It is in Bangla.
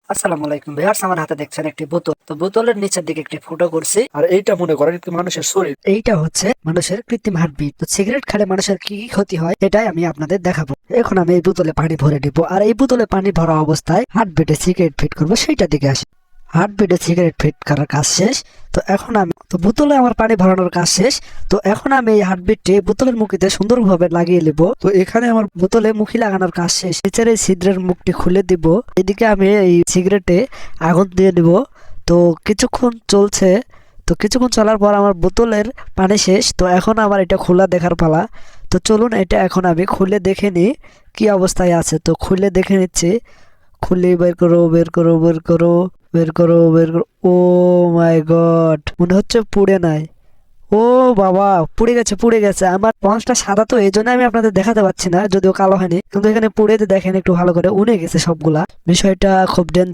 আসসালামু আলাইকুম ভিউয়ার্স, আমার হাতে দেখছেন একটি বোতল। তো বোতলের নিচের দিকে একটি ফুটো করছি, আর এইটা মনে করেন একটি মানুষের শরীর। এইটা হচ্ছে মানুষের কৃত্রিম হার্টবিট। তো সিগারেট খেলে মানুষের কি কি ক্ষতি হয় এটাই আমি আপনাদের দেখাবো। এখন আমি এই বোতলে পানি ভরে দিব, আর এই বোতলে পানি ভরা অবস্থায় হার্টবিটে সিগারেট ফিট করবো, সেইটা দিকে আসি। হার্টবিটে সিগারেট ফিট করার কাজ শেষ। তো এখন আমি বোতলে আমার পানি ভরানোর কাজ শেষ। তো এখন আমি এই হার্টবিটটি বোতলের মুখিতে সুন্দরভাবে লাগিয়ে নিব। তো এখানে আমার বোতলে মুখি লাগানোর কাজ শেষ। নিচের এই ছিদ্রের মুখটি খুলে দিব। এদিকে আমি এই সিগারেটে আগুন দিয়ে দিব। তো কিছুক্ষণ চলছে। তো কিছুক্ষণ চলার পর আমার বোতলের পানি শেষ। তো এখন আমার এটা খোলা দেখার পালা। তো চলুন এটা এখন আমি খুলে দেখে নিই কি অবস্থায় আছে। তো খুলে দেখে নিচ্ছি। খুলে বের করো, বের করো, বের করো, বের করো, বের করো। ও মাই গড, মনে হচ্ছে পুড়ে নাই। ও বাবা, পুড়ে গেছে, পুড়ে গেছে। আমার পঞ্চটা সাদা, তো এই জন্য আমি আপনাদের দেখাতে পাচ্ছি না, যদিও কালো হয়নি, কিন্তু এখানে পুড়ে দেখেন একটু ভালো করে উনে গেছে সবগুলা। বিষয়টা খুব